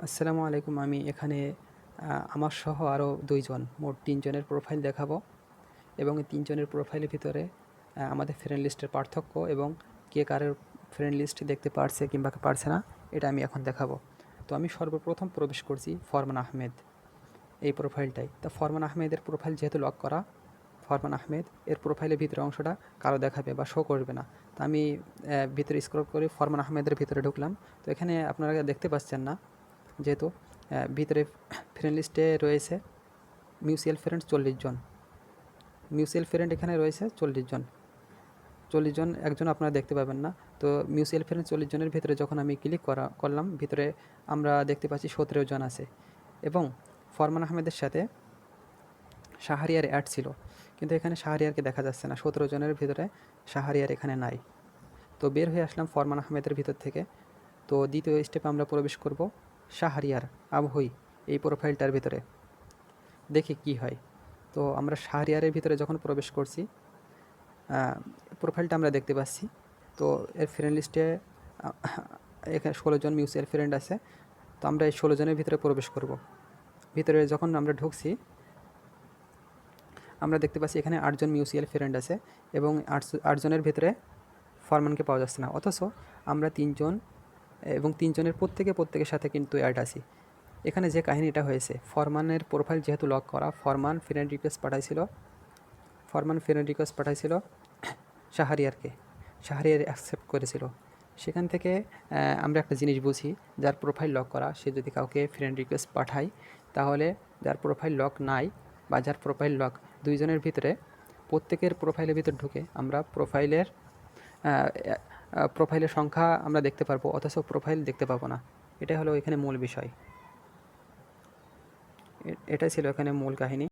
আসসালামু আলাইকুম। আমি এখানে আমার সহ আরও ২ জন, মোট ৩ জনের প্রোফাইল দেখাবো এবং এই ৩ জনের প্রোফাইলের ভিতরে আমাদের ফ্রেন্ড লিস্টের পার্থক্য এবং কে কারের ফ্রেন্ড লিস্ট দেখতে পারছে কিংবা পারছে না, এটা আমি এখন দেখাবো। তো আমি সর্বপ্রথম প্রবেশ করছি ফরমান আহমেদ এই প্রোফাইলটাই। তা ফরমান আহমেদের প্রোফাইল যেহেতু লক করা, ফরমান আহমেদ এর প্রোফাইলের ভিতরে অংশটা কালো দেখাবে বা শো করবে না। তা আমি ভিতরে স্ক্রল করে ফরমান আহমেদের ভিতরে ঢুকলাম। তো এখানে আপনারা দেখতে পাচ্ছেন না, যেহেতু ভিতরে ফ্রেন্ড লিস্টে রয়েছে মিউচুয়াল ফ্রেন্ড 40 জন। মিউচুয়াল ফ্রেন্ড এখানে রয়েছে 40 জন। 40 জন একজন আপনারা দেখতে পাবেন না। তো মিউচুয়াল ফ্রেন্ড 40 জনের ভিতরে যখন আমি ক্লিক করলাম, ভিতরে আমরা দেখতে পাচ্ছি 17 জন আছে এবং ফরমান আহমেদের সাথে শাহরিয়ার অ্যাড ছিল, কিন্তু এখানে শাহরিয়ারকে দেখা যাচ্ছে না। 17 জনের ভিতরে শাহরিয়ার এখানে নাই। তো বের হয়ে আসলাম ফরমান আহমেদের ভিতর থেকে। তো দ্বিতীয় স্টেপে আমরা প্রবেশ করব শাহরিয়ার আবহই এই প্রোফাইলটার ভিতরে, দেখি কি হয়। তো আমরা শাহরিয়ারের ভিতরে যখন প্রবেশ করছি, প্রোফাইলটা আমরা দেখতে পাচ্ছি। তো এর ফ্রেন্ড লিস্টে এখানে 16 জন মিউচুয়াল ফ্রেন্ড আছে। তো আমরা এই 16 জনের ভিতরে প্রবেশ করব। ভিতরে যখন আমরা ঢুকছি, আমরা দেখতে পাচ্ছি এখানে 8 জন মিউচুয়াল ফ্রেন্ড আছে এবং 8 জনের ভিতরে ফরমানকে পাওয়া যাচ্ছে না। অথচ আমরা 3 জন এবং 3 জনের প্রত্যেকের সাথে কিন্তু অ্যাড আছি। এখানে যে কাহিনীটা হয়েছে, ফরমানের প্রোফাইল যেহেতু লক করা, ফরমান ফ্রেন্ড রিকোয়েস্ট পাঠাইছিল শাহরিয়ারকে। শাহরিয়ার অ্যাকসেপ্ট করেছিল। সেখান থেকে আমরা একটা জিনিস বুঝি, যার প্রোফাইল লক করা সে যদি কাউকে ফ্রেন্ড রিকোয়েস্ট পাঠায়, তাহলে যার প্রোফাইল লক নাই বা যার প্রোফাইল লক, 2 জনের ভিতরে প্রত্যেকের প্রোফাইলের ভিতর ঢুকে আমরা প্রোফাইলের সংখ্যা আমরা দেখতে পারবো, অথচ প্রোফাইল দেখতে পাবো না। এটাই হলো এখানে মূল বিষয়। এটাই ছিল এখানে মূল কাহিনী।